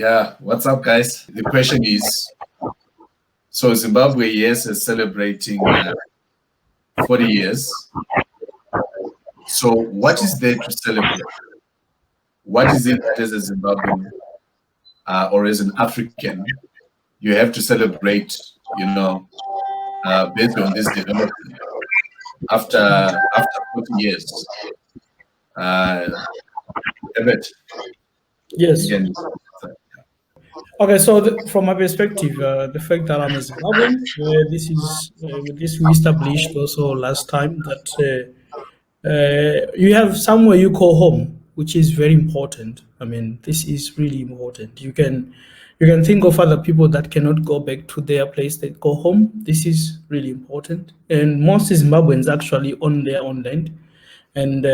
Yeah, what's up, guys? The question is, so Zimbabwe, yes, is celebrating 40 years. So what is there to celebrate? What is it that as a Zimbabwean or as an African, you have to celebrate, based on this development after 40 years? Ebert, Yes. again. Okay, so from my perspective, the fact that I'm a Zimbabwean, this we established also last time that you have somewhere you call home, which is very important. I mean, this is really important. You can think of other people that cannot go back to their place they go home. This is really important, and most Zimbabweans actually own their own land. And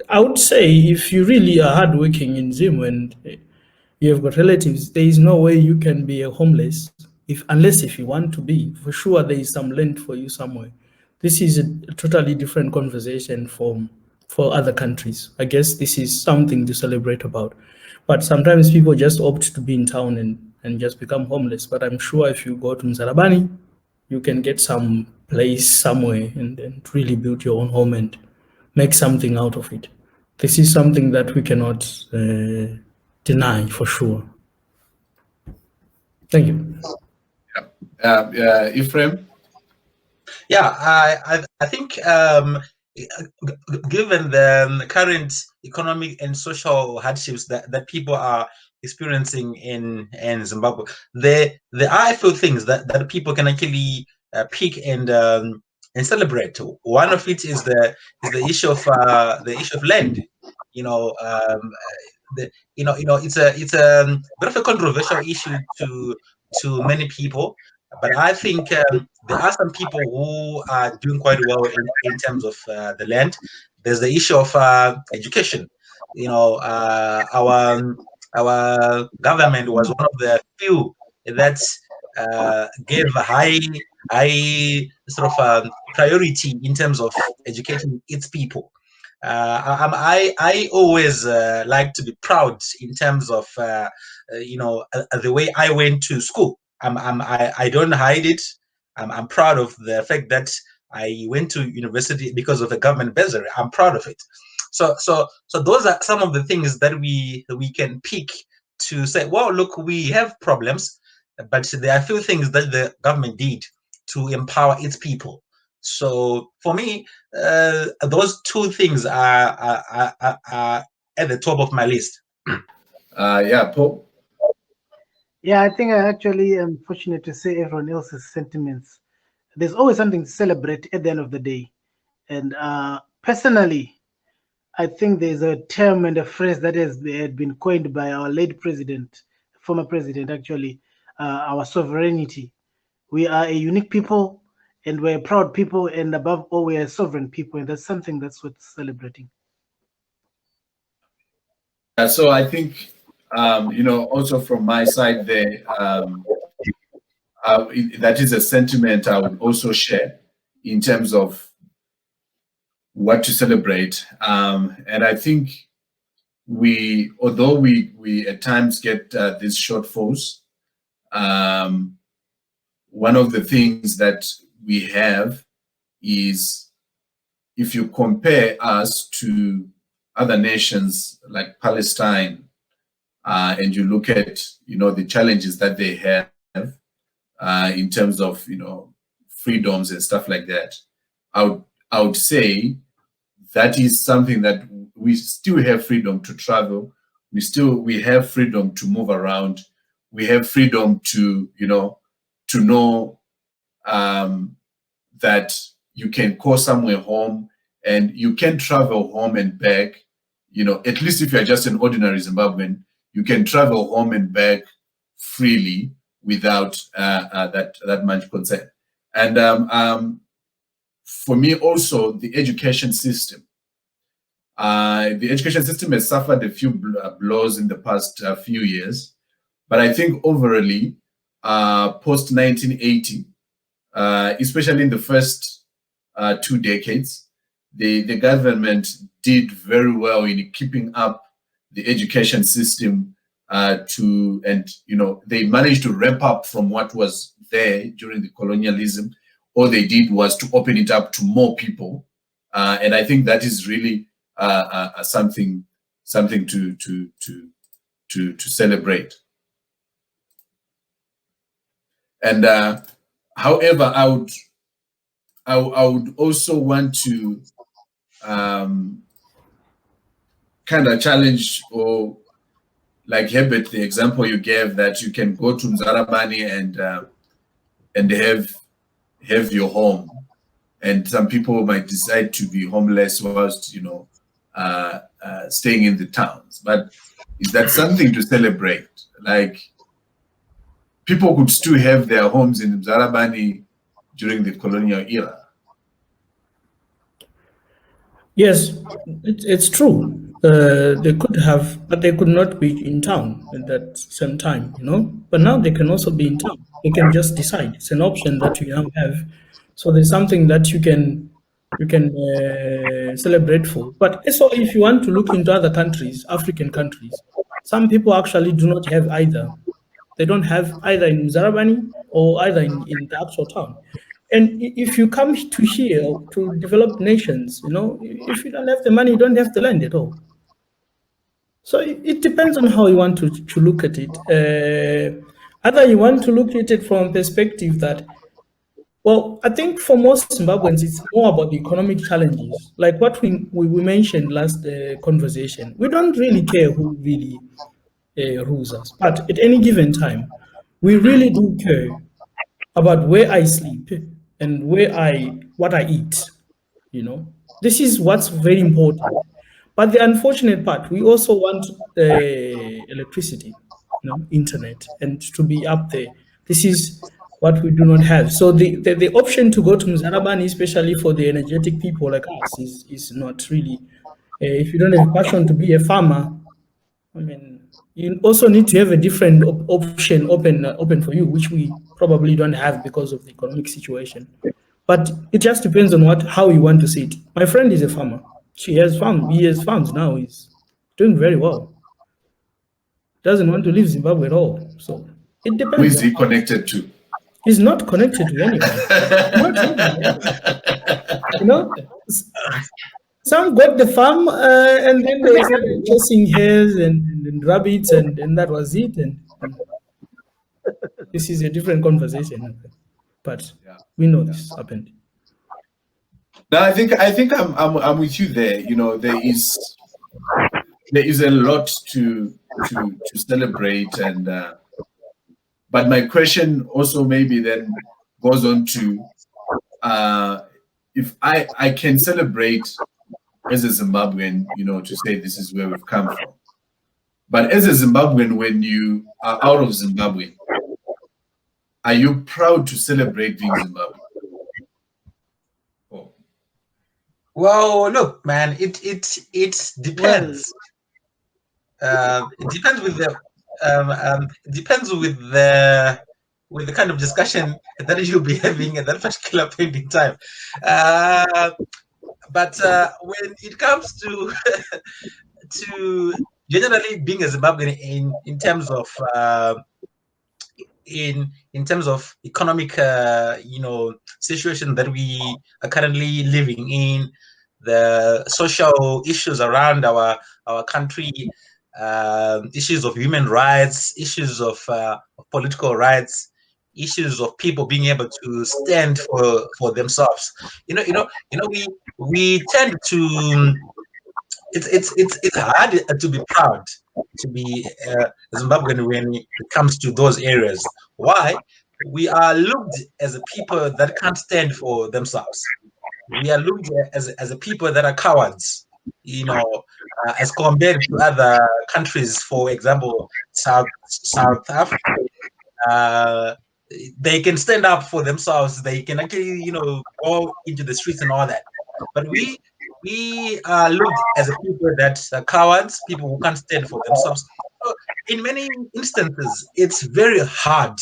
I would say if you really are hardworking in Zim and you have got relatives, there is no way you can be a homeless unless if you want to be. For sure, there is some land for you somewhere. This is a totally different conversation for other countries. I guess this is something to celebrate about. But sometimes people just opt to be in town and just become homeless. But I'm sure if you go to Mzarabani, you can get some place somewhere and really build your own home and make something out of it. This is something that we cannot deny for sure. Thank you. Ephraim? Yeah, I think given the current economic and social hardships that people are experiencing in Zimbabwe, there are a few things that people can actually pick and celebrate. One of it is the issue of land. It's a bit of a controversial issue to many people, but I think there are some people who are doing quite well in terms of the land. There's the issue of education. Our government was one of the few that gave a high sort of priority in terms of educating its people. I always like to be proud in terms of the way I went to school. I don't hide it. I'm proud of the fact that I went to university because of the government bursary. I'm proud of it. So those are some of the things that we can pick to say, well, look, we have problems, but there are a few things that the government did to empower its people. So for me, those two things are at the top of my list. Yeah, Paul? Yeah, I think I actually am fortunate to say everyone else's sentiments. There's always something to celebrate at the end of the day. And personally, I think there's a term and a phrase that had been coined by our late president, former president, actually, our sovereignty. We are a unique people, and we're a proud people, and above all, we're a sovereign people, and that's something that's worth celebrating. So I think, also from my side there, that is a sentiment I would also share in terms of what to celebrate. And I think although we at times get these shortfalls, one of the things that we have is, if you compare us to other nations like Palestine, and you look at the challenges that they have in terms of freedoms and stuff like that, I would say that is something that we still have freedom to travel. We have freedom to move around. We have freedom to know that you can call somewhere home and you can travel home and back. At least if you're just an ordinary Zimbabwean, you can travel home and back freely without that much concern. And for me also, the education system. The education system has suffered a few blows in the past few years, but I think overall, post 1980, especially in the first 2 decades, the government did very well in keeping up the education system they managed to ramp up from what was there during the colonialism. All they did was to open it up to more people, and I think that is really something to celebrate. And however, I would also want to kind of challenge, or like Herbert, the example you gave, that you can go to Mzarabani and have your home, and some people might decide to be homeless whilst staying in the towns. But is that something to celebrate? Like, people could still have their homes in Mzarabani during the colonial era. Yes, it's true. They could have, but they could not be in town at that same time, But now they can also be in town. They can just decide. It's an option that you now have. So there's something that you can celebrate for. But also, if you want to look into other countries, African countries, some people actually do not have either. They don't have either in Zarabani or either in the actual town. And if you come to here to develop nations, if you don't have the money, you don't have the land at all. So it depends on how you want to look at it. Either you want to look at it from a perspective that, well, I think for most Zimbabweans, it's more about the economic challenges. Like what we mentioned last conversation. We don't really care who really rules us. But at any given time, we really do care about where I sleep and what I eat. This is what's very important. But the unfortunate part, we also want electricity, internet, and to be up there. This is what we do not have. So the option to go to Mzarabani, especially for the energetic people like us, is not really. If you don't have a passion to be a farmer, I mean, you also need to have a different option open for you, which we probably don't have because of the economic situation. But it just depends on how you want to see it. My friend is a farmer. He has farms now. He's doing very well. Doesn't want to leave Zimbabwe at all. So it depends. Who is he connected to? He's not connected to anyone. Some got the farm and then they started chasing hares and rabbits and that was it. And this is a different conversation. But we know this happened. No, I think I'm with you there. There is a lot to celebrate, and but my question also maybe then goes on to if I can celebrate as a Zimbabwean, to say this is where we've come from. But as a Zimbabwean, when you are out of Zimbabwe, are you proud to celebrate being Zimbabwean? Well, look, man, it depends. It depends with the kind of discussion that you'll be having at that particular point in time. But when it comes to to generally being a Zimbabwean in terms of in terms of economic situation that we are currently living in, the social issues around our country, issues of human rights, issues of political rights, issues of people being able to stand for themselves. We tend to. It's hard to be proud to be Zimbabwean when it comes to those areas. Why? We are looked as a people that can't stand for themselves. We are looked as a people that are cowards, as compared to other countries. For example, South Africa, they can stand up for themselves. They can actually, go into the streets and all that. But we are looked as a people that are cowards, people who can't stand for themselves. So in many instances, it's very hard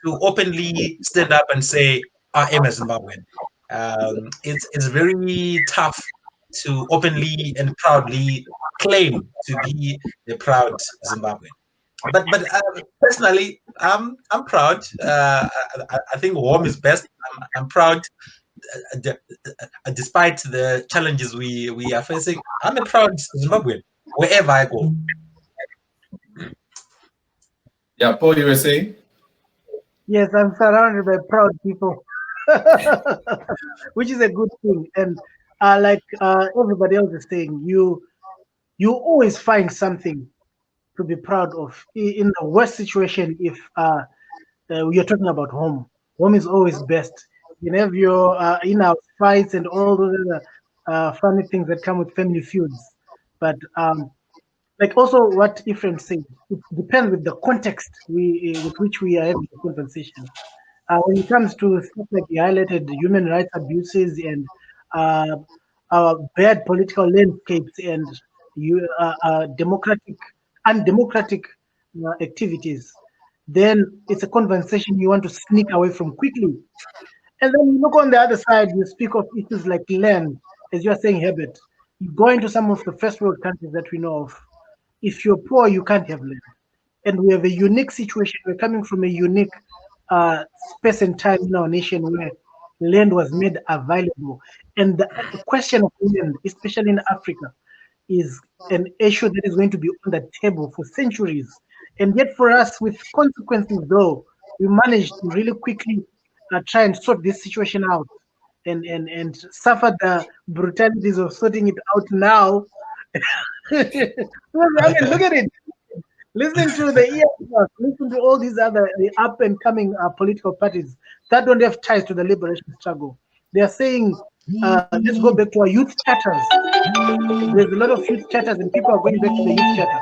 to openly stand up and say, I am a Zimbabwean. It's very tough to openly and proudly claim to be a proud Zimbabwean. but personally, I'm proud. I think home is best. I'm proud, despite the challenges we are facing. I'm a proud Zimbabwean wherever I go. Yeah, Paul, you were saying? Yes, I'm surrounded by proud people, which is a good thing. And like everybody else is saying, you always find something to be proud of. In the worst situation, if you're talking about home, home is always best. You can have your in-house fights and all those other funny things that come with family feuds. But like also what Ephraim said, it depends with the context with which we are having the conversation. When it comes to stuff like you highlighted, human rights abuses and uh, bad political landscapes and democratic, undemocratic activities, then it's a conversation you want to sneak away from quickly. And then you look on the other side, you speak of issues like land, as you are saying, Herbert. You go into some of the first world countries that we know of. If you're poor, you can't have land. And we have a unique situation. We're coming from a unique space and time in our nation where land was made available. And the question of land, especially in Africa, is an issue that is going to be on the table for centuries. And yet, for us, with consequences, though, we managed to really quickly try and sort this situation out and suffer the brutalities of sorting it out now. I mean, look at it. Listen to the EFF, listen to all these other up and coming political parties that don't have ties to the liberation struggle. They are saying, let's go back to our youth charters. There's a lot of youth charters, and people are going back to the youth charter.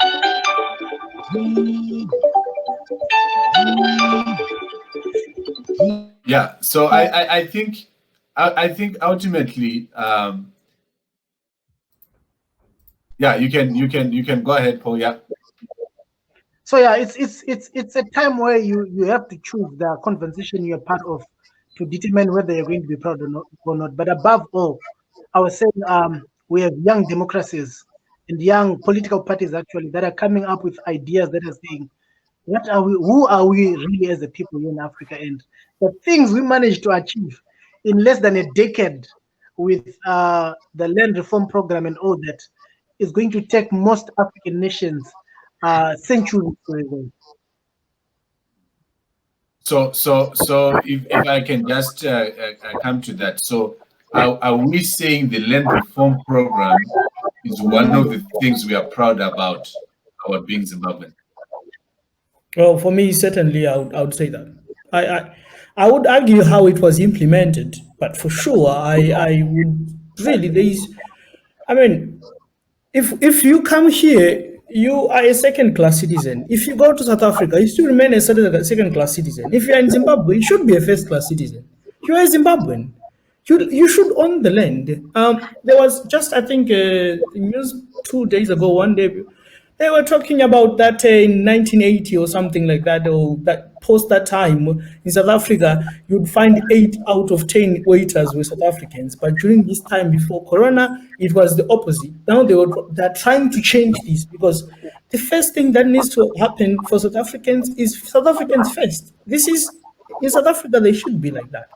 Yeah. So I think ultimately, yeah, you can go ahead, Paul. Yeah. So yeah, it's a time where you have to choose the conversation you're part of to determine whether you're going to be proud or not. But above all, I was saying we have young democracies and young political parties actually that are coming up with ideas that are saying, what are we? Who are we really as a people here in Africa? And the things we managed to achieve in less than a decade with the land reform program and all that is going to take most African nations centuries to resolve. So if I can just come to that. So are we saying the land reform program is one of the things we are proud about being Zimbabwean? Well, for me, certainly, I would say that. I would argue how it was implemented, but for sure, I would really, I mean, if you come here, you are a second-class citizen. If you go to South Africa, you still remain a second-class citizen. If you are in Zimbabwe, you should be a first-class citizen. You are a Zimbabwean. You should own the land. There was just, I think, news 2 days ago, one day, they were talking about that in 1980 or something like that, or that post that time in South Africa, you'd find 8 out of 10 waiters were South Africans. But during this time before Corona, it was the opposite. Now they're trying to change this because the first thing that needs to happen for South Africans is South Africans first. This is in South Africa, they should be like that.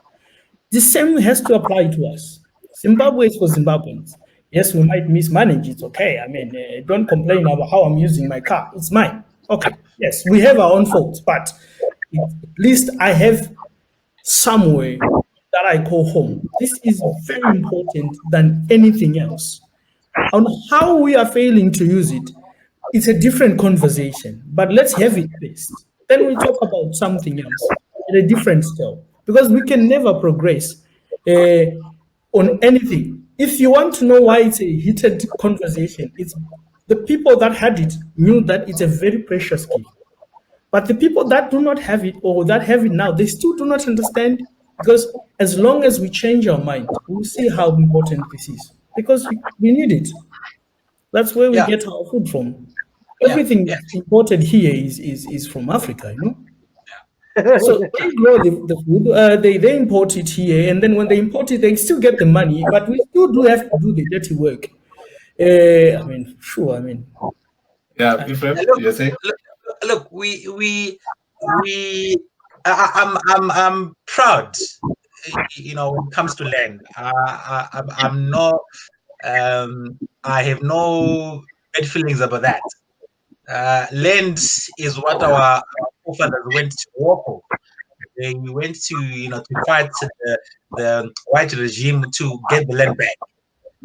The same has to apply to us. Zimbabwe is for Zimbabweans. Yes, we might mismanage. It's okay. I mean, don't complain about how I'm using my car. It's mine. Okay. Yes, we have our own faults, but at least I have somewhere that I call home. This is very important than anything else. On how we are failing to use it, it's a different conversation. But let's have it first. Then we talk about something else at a different scale, because we can never progress on anything. If you want to know why it's a heated conversation, it's the people that had it knew that it's a very precious gift. But the people that do not have it or that have it now, they still do not understand, because as long as we change our mind, we'll see how important this is, because we need it. That's where we get our food from. Everything imported here is from Africa, you know? So they grow the food, they import it here, and then when they import it, they still get the money, but we still do have to do the dirty work. I mean, sure, I mean. Yeah, Ephraim, you say? look, I'm proud, when it comes to land. I'm not, I have no bad feelings about that. Land is what our forefathers went to war for. They went to fight the white regime to get the land back.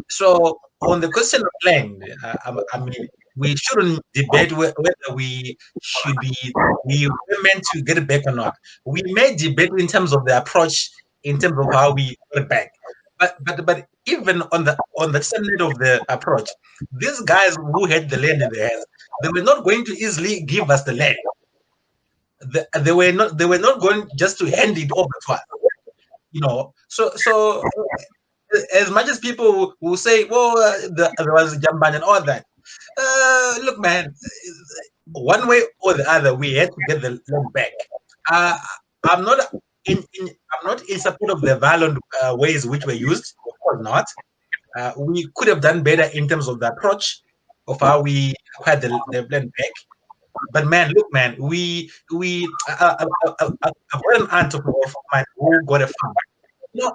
So on the question of land, I mean, we shouldn't debate whether we were meant to get it back or not. We may debate in terms of the approach, in terms of how we get it back. But even on the side of the approach, these guys who had the land in their hands, they were not going to easily give us the land. They were not going just to hand it over to us. So as much as people will say, well, there was Jamban and all that. Look, man, one way or the other, we had to get the land back. Uh, I'm not I'm not in support of the violent ways which were used. Of course not. We could have done better in terms of the approach of how we acquired the land back. But man, look, man, I've got an aunt of mine who got a farm.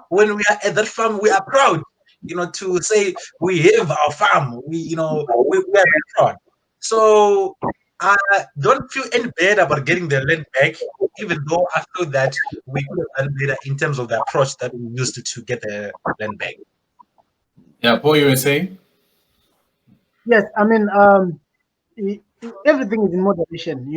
When we are at that farm, we are proud, to say we have our farm. We are very proud. So I don't feel any bad about getting the land back, even though I feel that we could have done better in terms of the approach that we used to get the land back. Yeah, Paul, you were saying? Yes, I mean, everything is in moderation.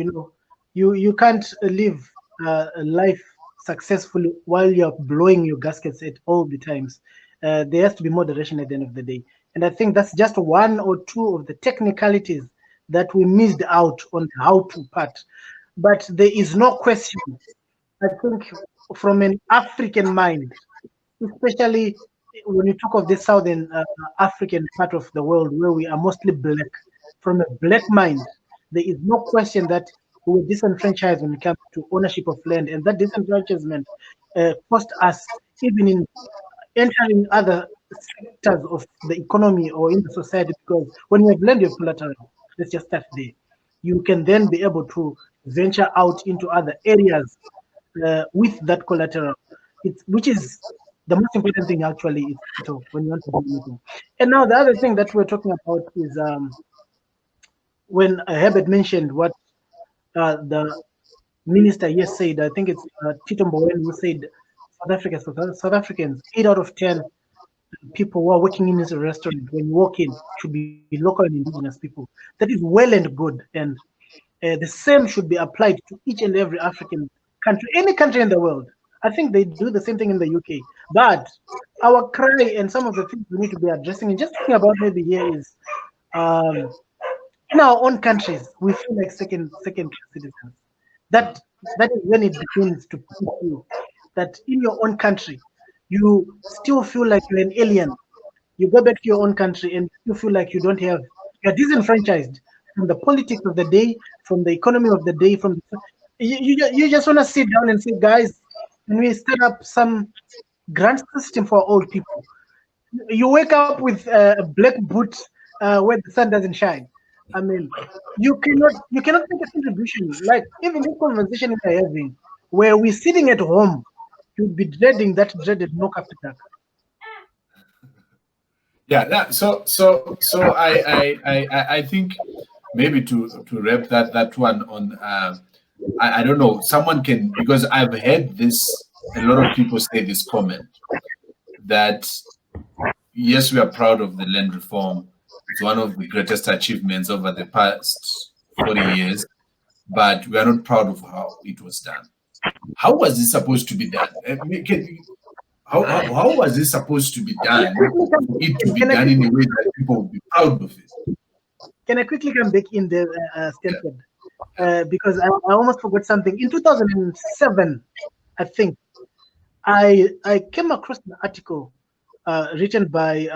You can't live a life successfully while you're blowing your gaskets at all the times. There has to be moderation at the end of the day, and I think that's just one or two of the technicalities that we missed out on how to part. But there is no question. I think from an African mind, especially when you talk of the southern African part of the world where we are mostly black, from a black mind, there is no question that we were disenfranchised when it comes to ownership of land, and that disenfranchisement cost us even in entering other sectors of the economy or in the society, because when you have land, you have collateral. Let's just start there. You can then be able to venture out into other areas with that collateral, which is the most important thing actually is when you want to do anything. And now the other thing that we're talking about is when Herbert mentioned what the minister yes said. I think it's Tito Mboweni who said South Africans, 8 out of 10 people who are working in this restaurant, when you walk in, should be local and indigenous people. That is well and good, and the same should be applied to each and every African country, any country in the world. I think they do the same thing in the UK. But our cry and some of the things we need to be addressing and just talking about maybe here is in our own countries, we feel like second citizens. That is when it begins to push you. That in your own country, you still feel like you're an alien. You go back to your own country and you feel like you're disenfranchised from the politics of the day, from the economy of the day, you just want to sit down and say, guys, can we set up some grant system for old people? You wake up with a black boot where the sun doesn't shine. I mean, you cannot make a contribution. Like even this conversation we're having, where we're sitting at home, you'd be dreading that dreaded knock-up attack. Yeah. So I think maybe to wrap that one on. I don't know. Someone can, because I've heard this. A lot of people say this comment that yes, we are proud of the land reform. It's one of the greatest achievements over the past 40 years, but we are not proud of how it was done. How was this supposed to be done? How was this supposed to be done? It to be done in a way that people will be proud of it. Can I quickly come back in there, Stanford? Because I almost forgot something. In 2007, I think, I came across an article written by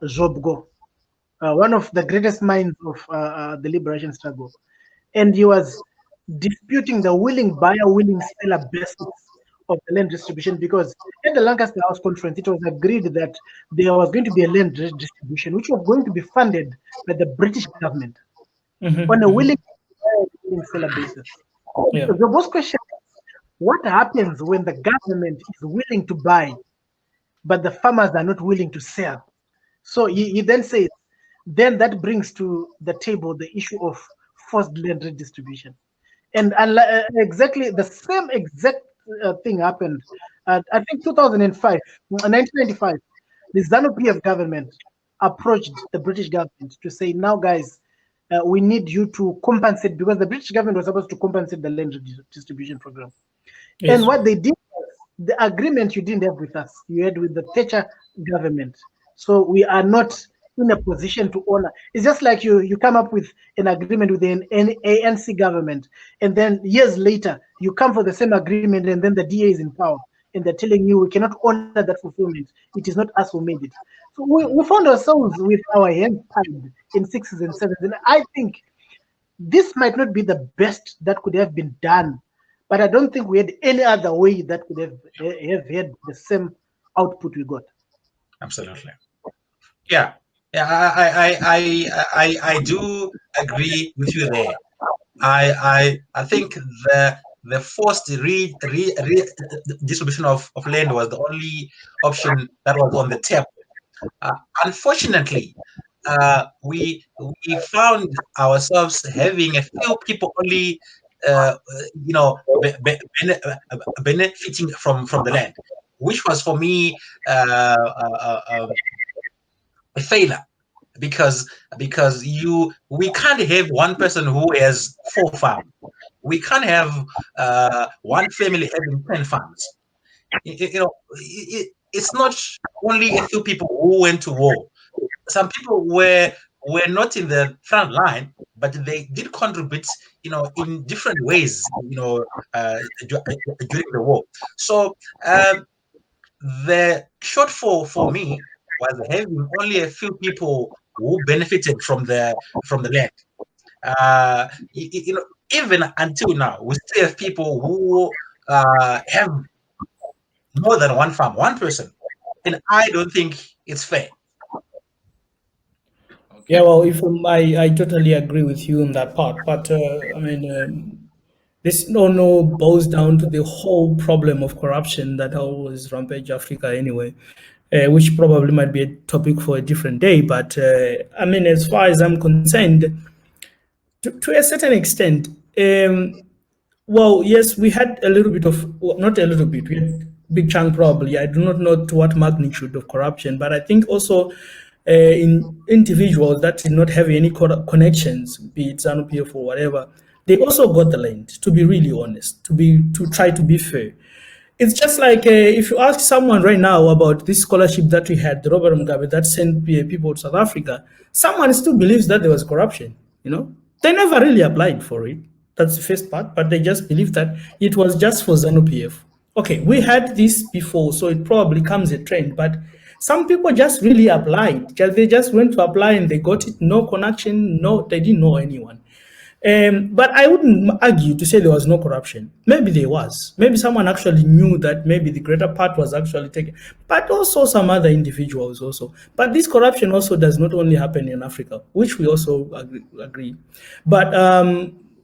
Zobgo, one of the greatest minds of the liberation struggle. And he was disputing the willing buyer, willing seller basis of the land distribution, because at the Lancaster House Conference, it was agreed that there was going to be a land distribution, which was going to be funded by the British government on a willing on a seller basis. Yeah. The most question is, what happens when the government is willing to buy, but the farmers are not willing to sell? So he then says, then that brings to the table the issue of forced land redistribution. And exactly the same exact thing happened. I think 2005, 1995, the ZANU-PF government approached the British government to say, now guys, we need you to compensate, because the British government was supposed to compensate the land redistribution program. Yes. And what they did was, the agreement you didn't have with us, you had with the Thatcher government. So we are not in a position to honor. It's just like you come up with an agreement with an ANC government, and then years later you come for the same agreement, and then the DA is in power, and they're telling you we cannot honor that fulfillment. It is not us who made it. So we found ourselves with our hands tied in sixes and sevens, and I think this might not be the best that could have been done, but I don't think we had any other way that could have had the same output we got. Absolutely. Yeah. I do agree with you there. I think the forced distribution of land was the only option that was on the table. Unfortunately, we found ourselves having a few people only, benefiting from the land, which was for me a failure, because we can't have one person who has 4 farms. We can't have one family having 10 farms. It's not only a few people who went to war. Some people were not in the front line, but they did contribute, in different ways, during the war. So the shortfall for me was having only a few people who benefited from the land. Even until now, we still have people who have more than one farm, one person, and I don't think it's fair. Yeah, well, if I totally agree with you on that part, but I mean, this no boils down to the whole problem of corruption that always rampage Africa anyway, which probably might be a topic for a different day. But I mean, as far as I'm concerned, to a certain extent, well, yes, we had a little bit of, well, not a little bit, we had big chunk probably. I do not know to what magnitude of corruption, but I think also in individuals that did not have any connections, be it ZANU-PF or whatever, they also got the land, to be really honest, to try to be fair. It's just like if you ask someone right now about this scholarship that we had, the Robert Mugabe, that sent people to South Africa, someone still believes that there was corruption, They never really applied for it. That's the first part, but they just believe that it was just for ZANU-PF. Okay, we had this before, so it probably comes a trend, but some people just really applied. They just went to apply and they got it, no connection, they didn't know anyone. But I wouldn't argue to say there was no corruption. Maybe there was. Maybe someone actually knew that maybe the greater part was actually taken, but also some other individuals also. But this corruption also does not only happen in Africa, which we also agree. But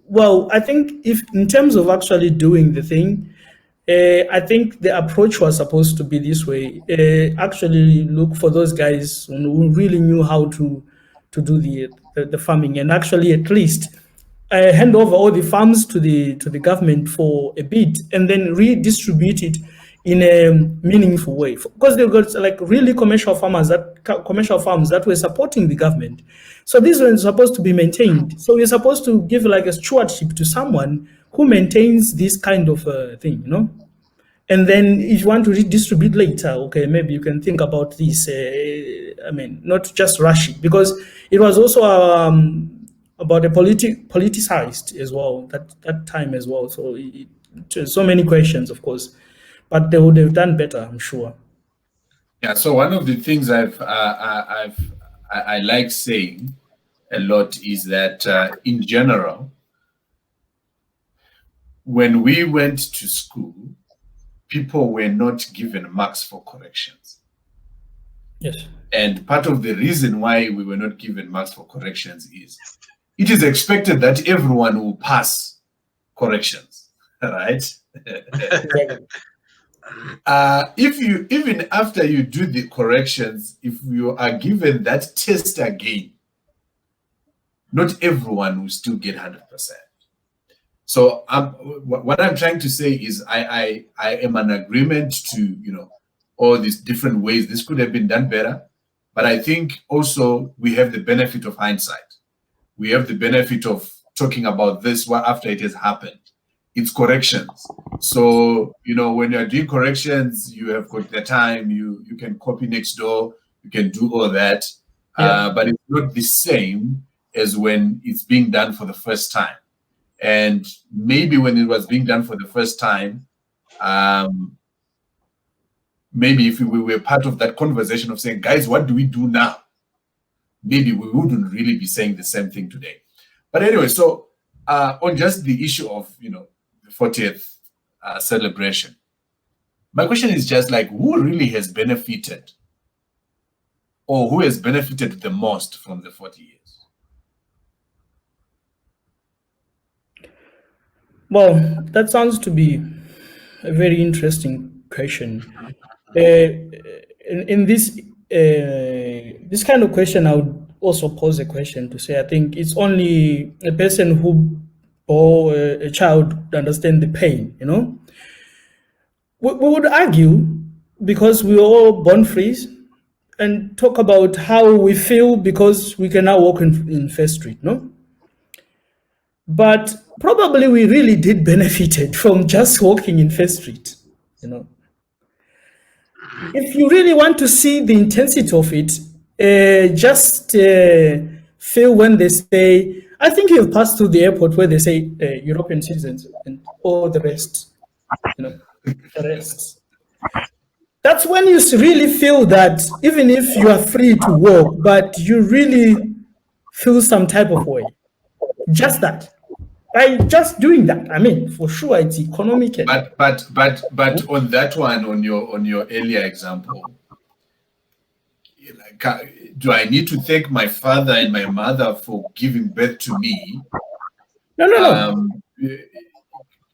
well, I think if in terms of actually doing the thing, I think the approach was supposed to be this way. Actually look for those guys who really knew how to do the farming, and actually at least hand over all the farms to the government for a bit, and then redistribute it in a meaningful way. Because they've got like really commercial farms that were supporting the government. So these were supposed to be maintained. So you're supposed to give like a stewardship to someone who maintains this kind of thing, And then if you want to redistribute later, okay, maybe you can think about this. I mean, not just rush it, because it was also about a politicized as well that time as well. So so many questions, of course, but they would have done better, I'm sure. Yeah. So one of the things I like saying a lot is that in general, when we went to school, people were not given marks for corrections. Yes. And part of the reason why we were not given marks for corrections is it is expected that everyone will pass corrections, right? If you, even after you do the corrections, if you are given that test again, not everyone will still get 100%. So what I'm trying to say is I am in agreement to, all these different ways this could have been done better. But I think also we have the benefit of hindsight. We have the benefit of talking about this after it has happened. It's corrections. So, when you're doing corrections, you have got the time, you can copy next door, you can do all that. Yeah. But it's not the same as when it's being done for the first time. And maybe when it was being done for the first time, maybe if we were part of that conversation of saying, guys, what do we do now? Maybe we wouldn't really be saying the same thing today. But anyway, so on just the issue of, the 40th celebration, my question is just like, who really has benefited, or who has benefited the most from the 40 years? Well, that sounds to be a very interesting question. In this this kind of question, I would also pose a question to say, I think it's only a person who or a child to understand the pain. We would argue, because we were all born free, and talk about how we feel because we can now walk in First Street, no? But probably we really did benefited from just walking in First Street, If you really want to see the intensity of it, just feel when they say, I think you've passed through the airport where they say European citizens and all the rest, the rest. That's when you really feel that even if you are free to walk, but you really feel some type of way. Just that. By just doing that, I mean, for sure, it's economical. But on that one, on your earlier example, do I need to thank my father and my mother for giving birth to me? No.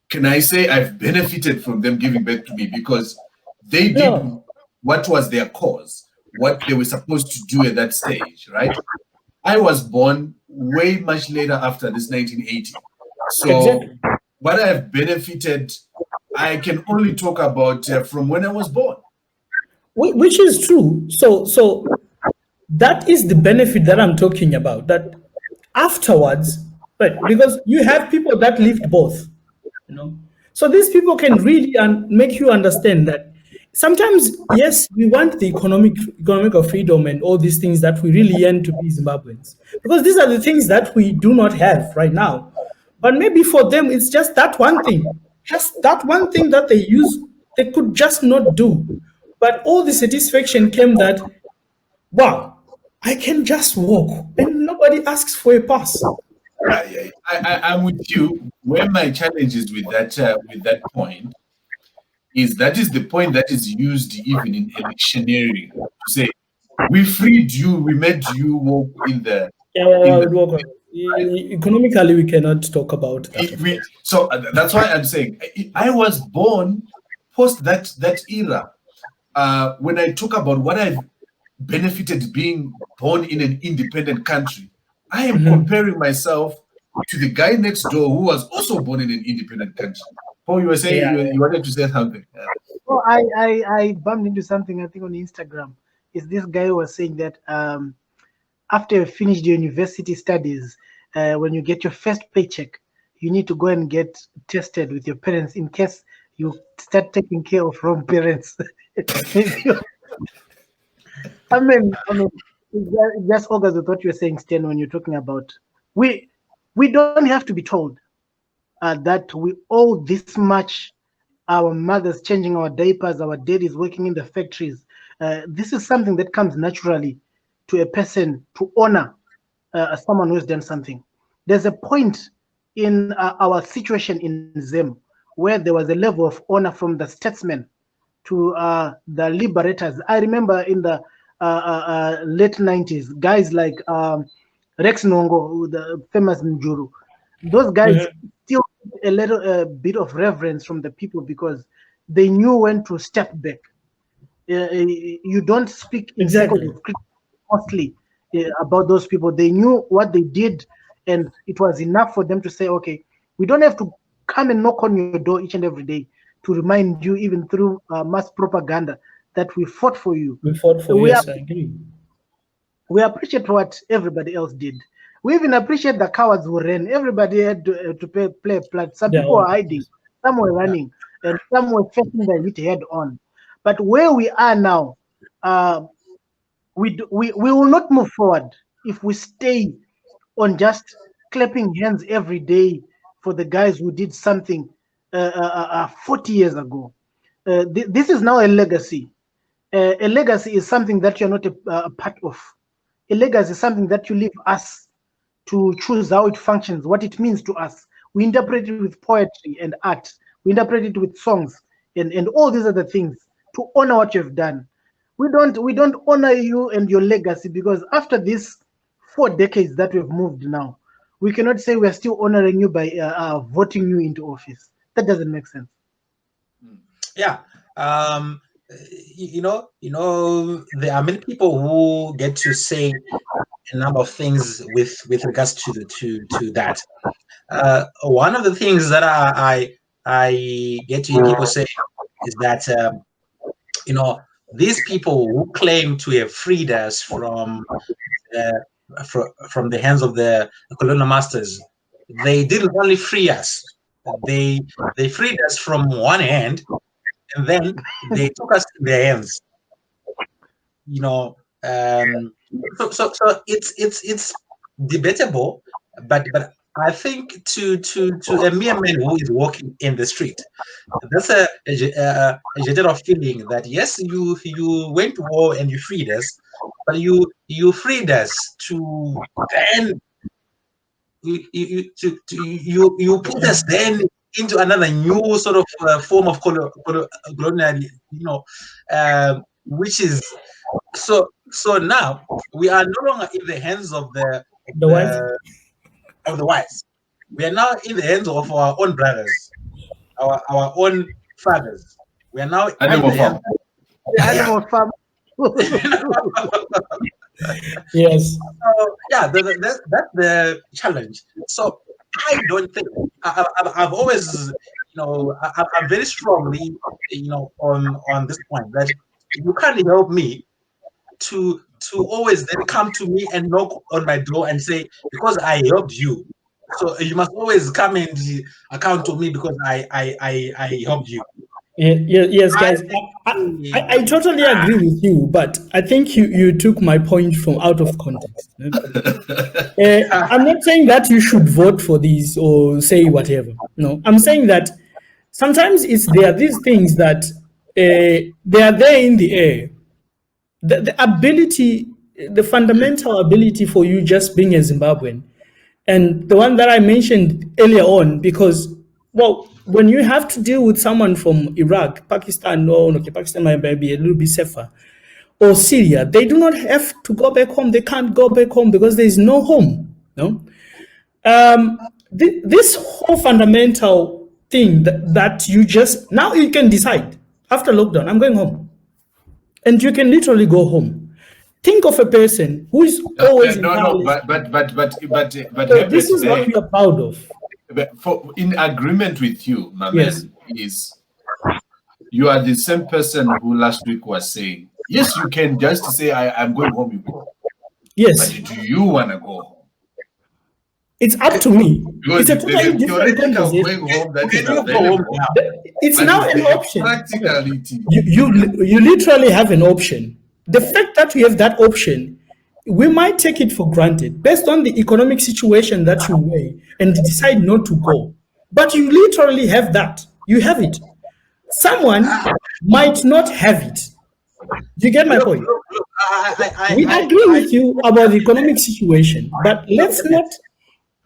Can I say I've benefited from them giving birth to me because they did what was their cause, what they were supposed to do at that stage, right? I was born way much later after this 1980. So Exactly. what I have benefited, I can only talk about from when I was born. Which is true. So that is the benefit that I'm talking about. That afterwards, right? Because you have people that lived both, So these people can really make you understand that sometimes, yes, we want the economic freedom and all these things that we really yearn to be Zimbabweans, because these are the things that we do not have right now. But maybe for them, it's just that one thing, that they could just not do. But all the satisfaction came that, wow, I can just walk and nobody asks for a pass. I'm with you. Where my challenge is with that point is the point that is used even in electioneering to say, we freed you, we made you walk in the. Economically, we cannot talk about that. So that's why I'm saying I was born post that era. When I talk about what I've benefited being born in an independent country, I am comparing myself to the guy next door who was also born in an independent country. Paul, you were saying you wanted to say something. Oh, I bumped into something, I think, on Instagram. Is this guy who was saying that after you finished your university studies, when you get your first paycheck, you need to go and get tested with your parents in case you start taking care of wrong parents. I mean, it just augurs with what you're saying, Sten, when you're talking about we don't have to be told that we owe this much. Our mothers changing our diapers, our daddies working in the factories. This is something that comes naturally to a person to honor someone who has done something. There's a point in our situation in Zim where there was a level of honor from the statesmen to the liberators. I remember in the late 90s, guys like Rex Nongo, the famous Njuru. Those guys still a little bit of reverence from the people because they knew when to step back. You don't speak in Exactly. circles of criticism mostly about those people. They knew what they did, and it was enough for them to say, okay, we don't have to come and knock on your door each and every day to remind you, even through mass propaganda, that we fought for you. We fought for We yes, I agree. We appreciate what everybody else did. We even appreciate the cowards who ran. Everybody had to play a part. Some Their people were own. hiding, some were running, and some were facing the hit head on. But where we are now, we will not move forward if we stay on just clapping hands every day for the guys who did something 40 years ago. This is now a legacy. A legacy is something that you're not a part of. A legacy is something that you leave us to choose how it functions, what it means to us. We interpret it with poetry and art. We interpret it with songs and all these other things to honor what you've done. We don't honor you and your legacy because after these 4 decades that we've moved now, we cannot say we're still honoring you by voting you into office. That doesn't make sense. Yeah. You know, there are many people who get to say a number of things with regards to that. One of the things that I get to hear people say is that you know, these people who claim to have freed us from the hands of the colonial masters, they didn't only free us; they freed us from one hand, and then they took us in their hands. You know, so it's debatable, but I think to a mere man who is walking in the street, that's a general feeling that yes, you went to war and you freed us, but you freed us to then you put us then into another new sort of form of colonial, you know, which is so now we are no longer in the hands of The white. the whites. We are now in the hands of our own brothers, our own fathers. We are now in Animal the hands farm. The animal farm. Yes. So, yeah, that's the challenge. So I don't think I've always, you know, I'm very strongly, you know, on this point that you can't help me to always then come to me and knock on my door and say because I helped you, so you must always come and account to me because I helped you. Yes, guys. I totally agree with you, but I think you took my point from out of context. I'm not saying that you should vote for these or say whatever. No, I'm saying that sometimes there are these things that they are there in the air. The ability, the fundamental ability for you just being a Zimbabwean, and the one that I mentioned earlier on, because, well, when you have to deal with someone from Iraq, Pakistan, no, okay, Pakistan might be a little bit safer, or Syria, they do not have to go back home. They can't go back home because there is no home. No, this whole fundamental thing that you just now you can decide after lockdown, I'm going home, and you can literally go home. Think of a person who is always in no, Thailand. but So Herbert, this is what we are proud of. in agreement with you, my Yes. man, is you are the same person who last week was saying, yes, you can just say I'm going home, you go. Yes. But do you want to go home? It's up to me. Because It's a totally different theoretical conversation. going home that Okay, is you go home available. now. It's But now is an there a option. practicality? You literally have an option. The fact that we have that option, we might take it for granted based on the economic situation that you weigh and decide not to go. But you literally have that. You have it. Someone might not have it. You get my point? Look, We agree with you about the economic situation, but let's not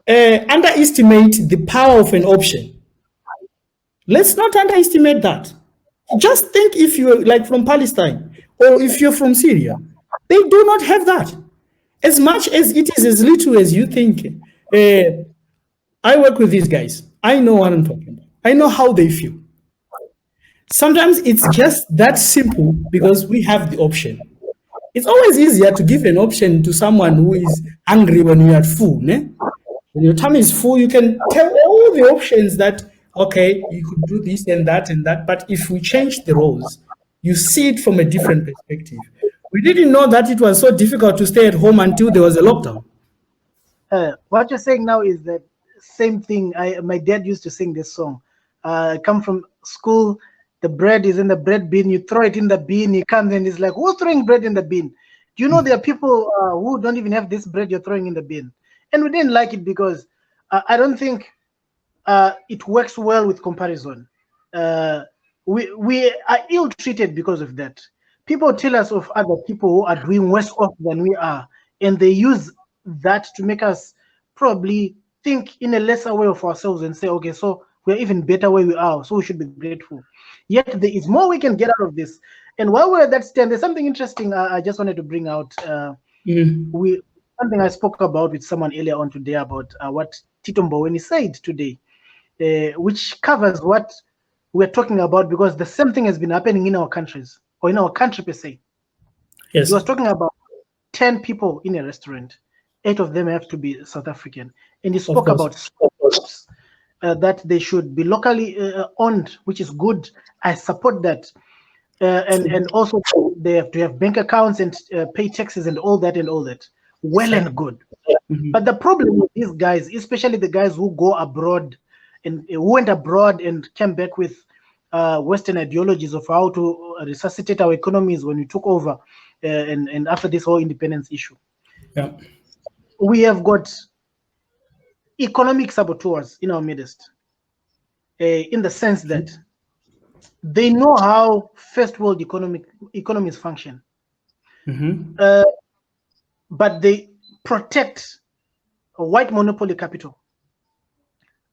underestimate the power of an option. Let's not underestimate that. Just think if you're like from Palestine or if you're from Syria, they do not have that. as much as it is as little as you think. I work with these guys. I know what I'm talking about. I know how they feel. Sometimes it's just that simple because we have the option. It's always easier to give an option to someone who is hungry when you are full. Ne? When your tummy is full, you can tell all the options that, okay, you could do this and that and that. But if we change the roles, you see it from a different perspective. We didn't know that it was so difficult to stay at home until there was a lockdown. What you're saying now is that same thing. My dad used to sing this song. I come from school, the bread is in the bread bin, you throw it in the bin, he comes and he's like, who's throwing bread in the bin? Do you know there are people who don't even have this bread you're throwing in the bin? And we didn't like it because I don't think it works well with comparison. We are ill-treated because of that. People tell us of other people who are doing worse off than we are, and they use that to make us probably think in a lesser way of ourselves and say, okay, so we're even better where we are, so we should be grateful. Yet there is more we can get out of this. And while we're at that stand, there's something interesting I just wanted to bring out. Something I spoke about with someone earlier on today about what Tito Mboweni said today, which covers what we're talking about, because the same thing has been happening in our countries, or in our country per se. Yes. He was talking about 10 people in a restaurant. 8 of them have to be South African. And he spoke about sports, that they should be locally owned, which is good. I support that. And also they have to have bank accounts and pay taxes and all that. Well and good. But the problem with these guys, especially the guys who go abroad and who went abroad and came back with Western ideologies of how to resuscitate our economies when we took over and after this whole independence issue. Yeah. We have got economic saboteurs in our midst, in the sense that they know how first world economies function, but they protect a white monopoly capital.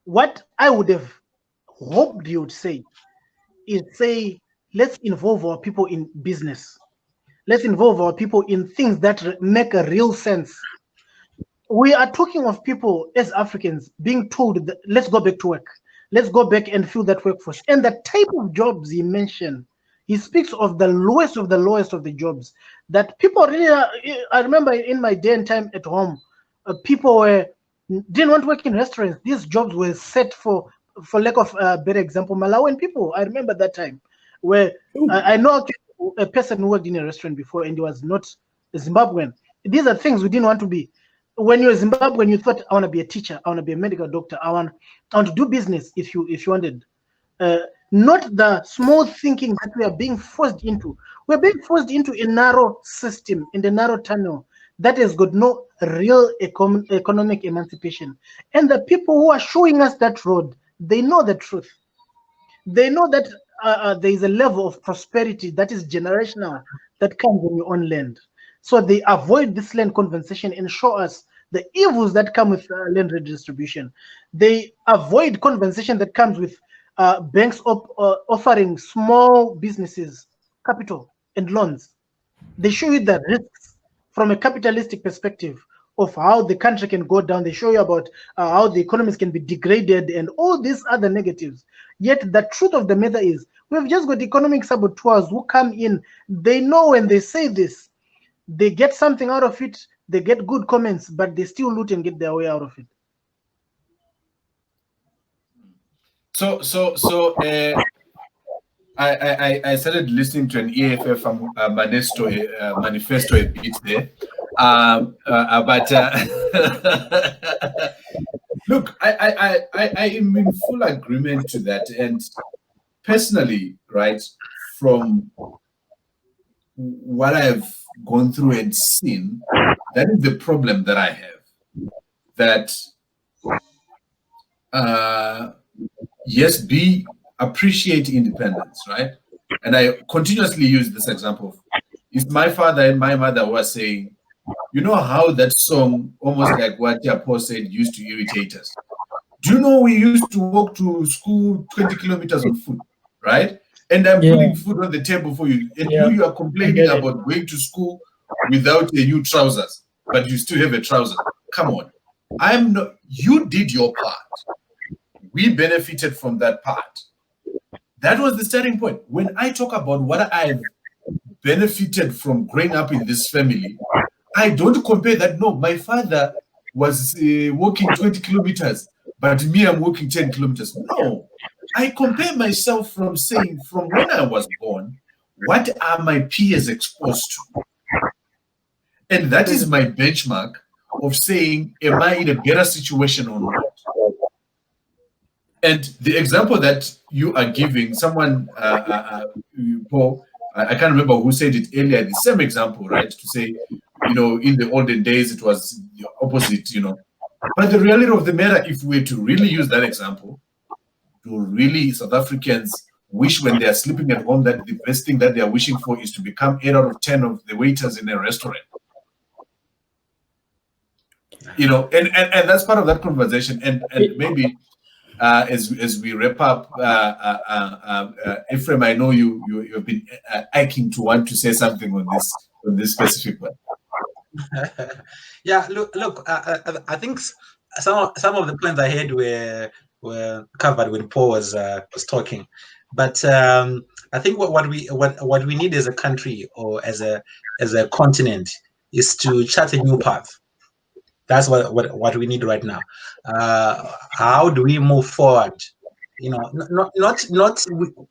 What I would have hoped you would say is, say, let's involve our people in business. Let's involve our people in things that make a real sense. We are talking of people as Africans being told that, let's go back to work. Let's go back and fill that workforce. And the type of jobs he mentioned, he speaks of the lowest of the jobs that people really I remember in my day and time at home, people didn't want to work in restaurants. These jobs were set for lack of a better example, Malawian people. I remember that time where I know a person who worked in a restaurant before and he was not a Zimbabwean. These are things we didn't want to be. When you're a Zimbabwean, you thought, I want to be a teacher, I want to be a medical doctor, I want to do business if you wanted. Not the small thinking that we are being forced into. We're being forced into a narrow system, in the narrow tunnel that has got no real economic emancipation. And the people who are showing us that road, they know the truth. They know that there is a level of prosperity that is generational that comes when you own land. So they avoid this land compensation and show us the evils that come with land redistribution. They avoid compensation that comes with banks offering small businesses capital and loans. They show you the risks from a capitalistic perspective of how the country can go down. They show you about how the economies can be degraded and all these other negatives. Yet the truth of the matter is we've just got economic saboteurs who come in. They know when they say this, they get something out of it, they get good comments, but they still loot and get their way out of it. So I started listening to an EFF manifesto a bit there, but look, I am in full agreement to that, and personally, right, from what I've gone through and seen, that is the problem that I have. That yes, appreciate independence, right? And I continuously use this example. If my father and my mother were saying, you know how that song, almost like what Japo said, used to irritate us. Do you know we used to walk to school 20 kilometers on foot, right? And I'm putting food on the table for you. And you are complaining about going to school without a new trousers. but you still have a trouser. Come on. I'm not, you did your part. We benefited from that part. That was the starting point. When I talk about what I've benefited from growing up in this family, I don't compare that. No, my father was walking 20 kilometers, but me, I'm walking 10 kilometers. No, I compare myself from saying, from when I was born, what are my peers exposed to? And that is my benchmark of saying, am I in a better situation or not? And the example that you are giving, someone, Paul, I can't remember who said it earlier, the same example, right? To say, you know, in the olden days, it was the opposite, you know. But the reality of the matter, if we were to really use that example, do really South Africans wish when they are sleeping at home that the best thing that they are wishing for is to become 8 out of 10 of the waiters in a restaurant? You know, and that's part of that conversation. And maybe as we wrap up, Ephraim, I know you've been aching to want to say something on this specific one. Yeah, look. I think some of the points I had were covered when Paul was talking, but I think what we need as a country or as a continent is to chart a new path. That's what we need right now. How do we move forward? You know,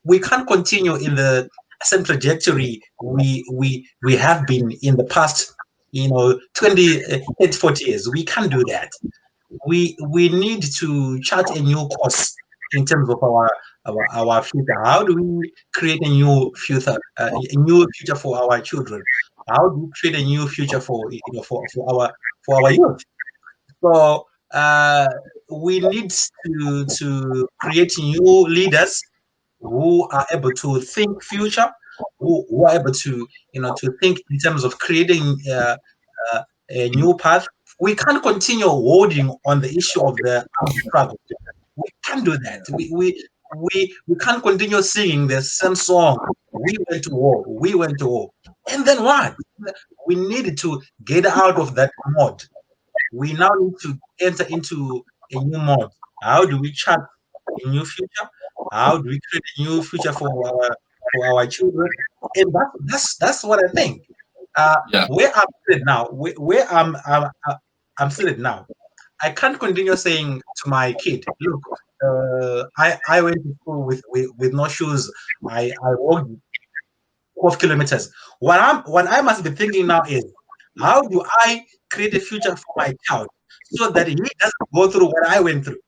we can't continue in the same trajectory we have been in the past, you know, 20, 30, 40 years. We can't do that. We need to chart a new course in terms of our future. How do we create a new future for our children? How do we create a new future for our youth? So we need to create new leaders who are able to think future, who are able to to think in terms of creating a new path. We can't continue holding on the issue of the armed struggle. We can't do that. We can't continue singing the same song. We went to war. We went to war. And then what? We need to get out of that mode. We now need to enter into a new mode. How do we chart a new future? How do we create a new future for our children? And that's what I think. Where I'm sitting now, where I'm sitting now, I can't continue saying to my kid, look, I went to school with no shoes. I walked 12 kilometers. What I must be thinking now is, how do I create a future for my child so that he doesn't go through what I went through?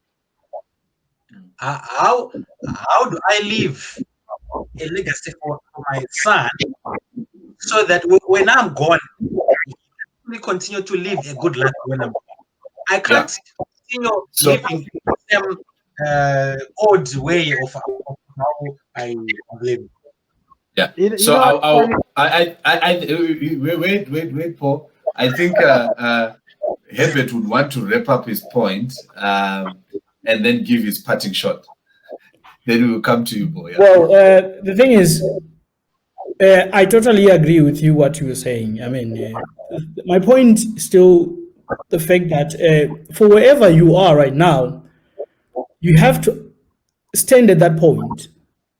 How do I leave a legacy for my son so that when I'm gone, we continue to live a good life when I'm gone? I can't continue living the same old way of how I live. Yeah. So wait, Paul. I think Herbert would want to wrap up his point and then give his parting shot. Then we will come to you, Paul. Yeah. Well, the thing is, I totally agree with you what you were saying. I mean, my point is still the fact that for wherever you are right now, you have to stand at that point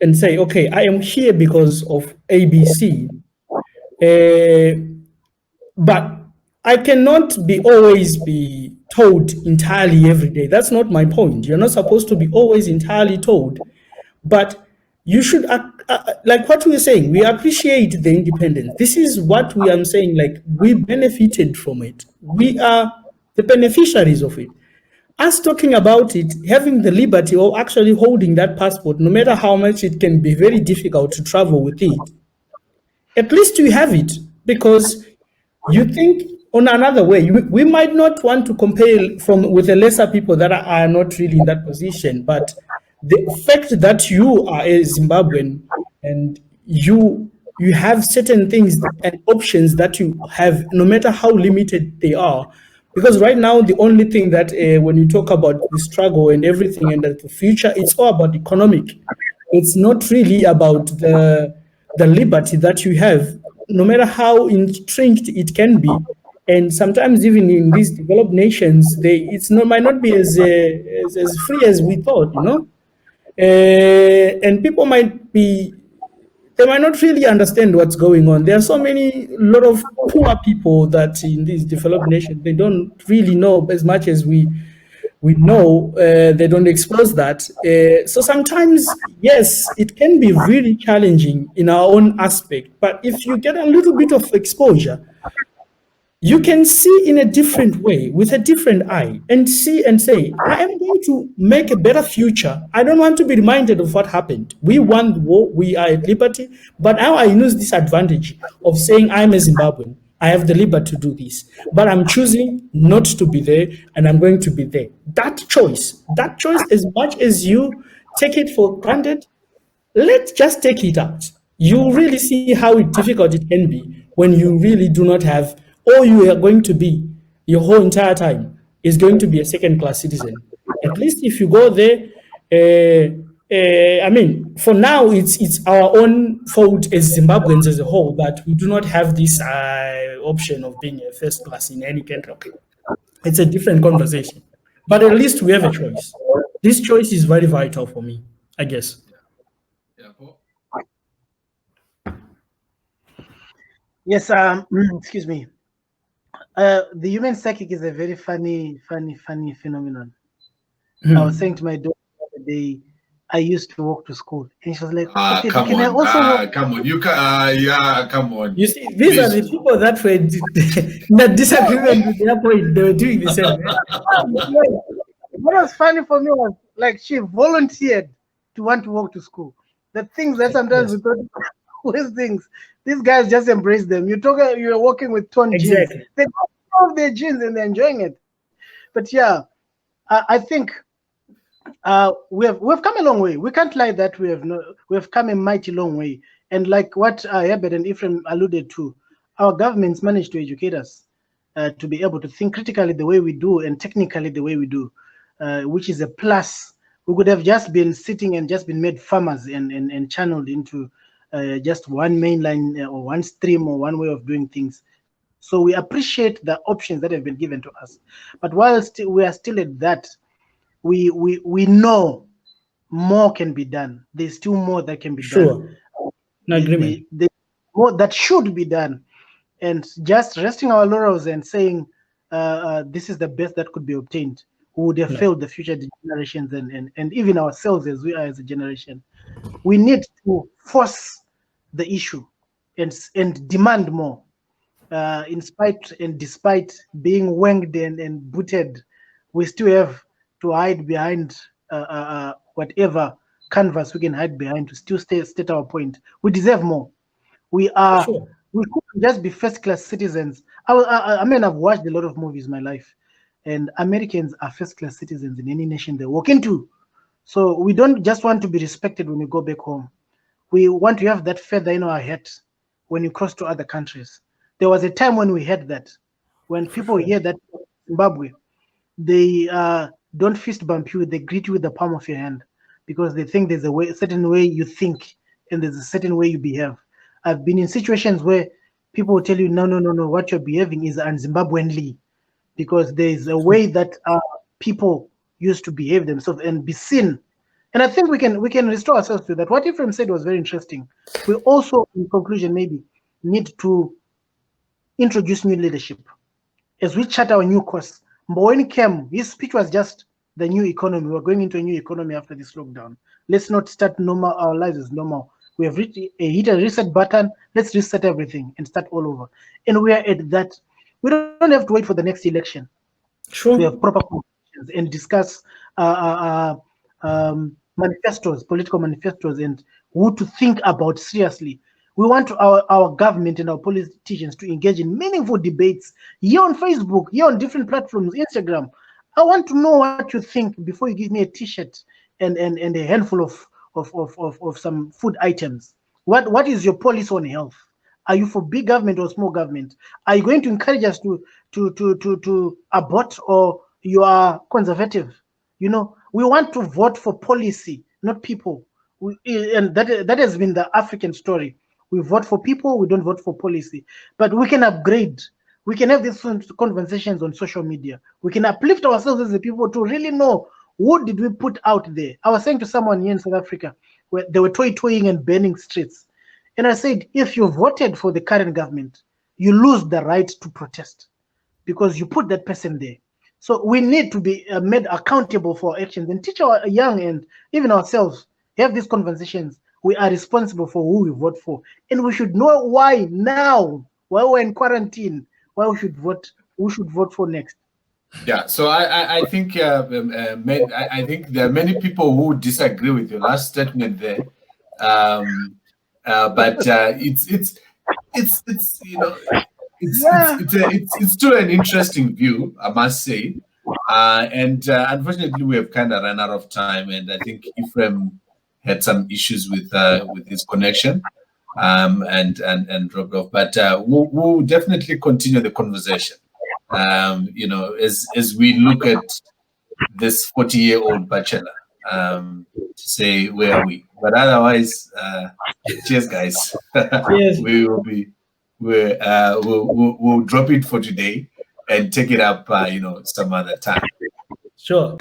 and say, okay, I am here because of ABC. But I cannot always be told entirely every day. That's not my point. You're not supposed to be always entirely told. But you should, like what we were saying, we appreciate the independence. This is what we are saying, like we benefited from it. We are the beneficiaries of it. Us talking about it, having the liberty of actually holding that passport, no matter how much it can be very difficult to travel with it, at least you have it, because you think on another way, we might not want to compare with the lesser people that are not really in that position, but the fact that you are a Zimbabwean and you have certain things and options that you have, no matter how limited they are. Because right now, the only thing that when you talk about the struggle and everything and the future, it's all about economic. It's not really about the liberty that you have, no matter how entrenched it can be. And sometimes even in these developed nations, might not be as free as we thought, and people they might not really understand what's going on. There are lot of poor people that in these developed nations, they don't really know as much as we know. They don't expose that. So sometimes, yes, it can be really challenging in our own aspect. But if you get a little bit of exposure, you can see in a different way, with a different eye, and see and say, I am going to make a better future. I don't want to be reminded of what happened. We won the war, we are at liberty, but now I use this advantage of saying I'm a Zimbabwean. I have the liberty to do this, but I'm choosing not to be there, and I'm going to be there. That choice, as much as you take it for granted, let's just take it out. You really see how difficult it can be when you really do not have, all you are going to be your whole entire time is going to be a second-class citizen. At least if you go there, I mean, for now, it's our own fault as Zimbabweans as a whole that we do not have this option of being a first class in any country. Okay. It's a different conversation. But at least we have a choice. This choice is very vital for me, I guess. Yes, excuse me. The human psychic is a very funny phenomenon. I was saying to my daughter the other day, I used to walk to school, and she was like, "Okay, come can on. I also walk?" Come on, you can. Yeah, come on. You see, these are the people that were that disagreement with their point. They were doing the same. What was funny for me was like she volunteered to want to walk to school. The things that sometimes we thought these things, these guys just embrace them. You're walking with torn jeans. They off their jeans and they're enjoying it. But yeah, I think we've come a long way. We can't lie that we have come a mighty long way. And like what Herbert and Ephraim alluded to, our governments managed to educate us to be able to think critically the way we do and technically the way we do, which is a plus. We could have just been sitting and just been made farmers and channeled into just one main line or one stream or one way of doing things. So we appreciate the options that have been given to us. But while we are still at that, we know more can be done. There's still more that can be done. No agreement. More that should be done. And just resting our laurels and saying this is the best that could be obtained, who would have failed the future generations and even ourselves as we are as a generation. We need to force the issue and demand more. In spite and despite being wanged and booted, we still have to hide behind whatever canvas we can hide behind to still state our point. We deserve more. We couldn't just be first-class citizens. I mean, I've watched a lot of movies in my life, and Americans are first-class citizens in any nation they walk into. So we don't just want to be respected when we go back home. We want to have that feather in our hat when you cross to other countries. There was a time when we had that. When people hear that Zimbabwe, they don't fist bump you, they greet you with the palm of your hand because they think there's a certain way you think and there's a certain way you behave. I've been in situations where people will tell you, no, what you're behaving is un-Zimbabweanly because there's a way that people used to behave themselves and be seen. And I think we can restore ourselves to that. What Ephraim said was very interesting. We also, in conclusion, maybe need to introduce new leadership as we chart our new course. Mboweni came, his speech was just the new economy. We're going into a new economy after this lockdown. Let's not start normal, our lives as normal. We have hit a reset button. Let's reset everything and start all over. And we are at that. We don't have to wait for the next election. Sure. We have proper conversations and discuss manifestos, political manifestos, and who to think about seriously. We want our government and our politicians to engage in meaningful debates here on Facebook, here on different platforms, Instagram. I want to know what you think before you give me a T-shirt and a handful of some food items. What is your policy on health? Are you for big government or small government? Are you going to encourage us to abort, or you are conservative? You know, we want to vote for policy, not people. And that has been the African story. We vote for people, we don't vote for policy. But we can upgrade. We can have these conversations on social media. We can uplift ourselves as the people to really know what did we put out there. I was saying to someone here in South Africa, where they were toying and burning streets. And I said, if you voted for the current government, you lose the right to protest because you put that person there. So we need to be made accountable for our actions and teach our young and even ourselves, have these conversations. We are responsible for who we vote for. And we should know why now, while we're in quarantine, why we should vote, who should vote for next. Yeah, so I think I think there are many people who disagree with your last statement there, but it's you know it's still an interesting view, I must say, and unfortunately we have kind of run out of time, and I think Ephraim had some issues with his connection, and dropped off, but we'll definitely continue the conversation. As we look at this 40-year-old bachelor, to say where are we? But otherwise, cheers, guys. Yes. We'll drop it for today and take it up, some other time. Sure.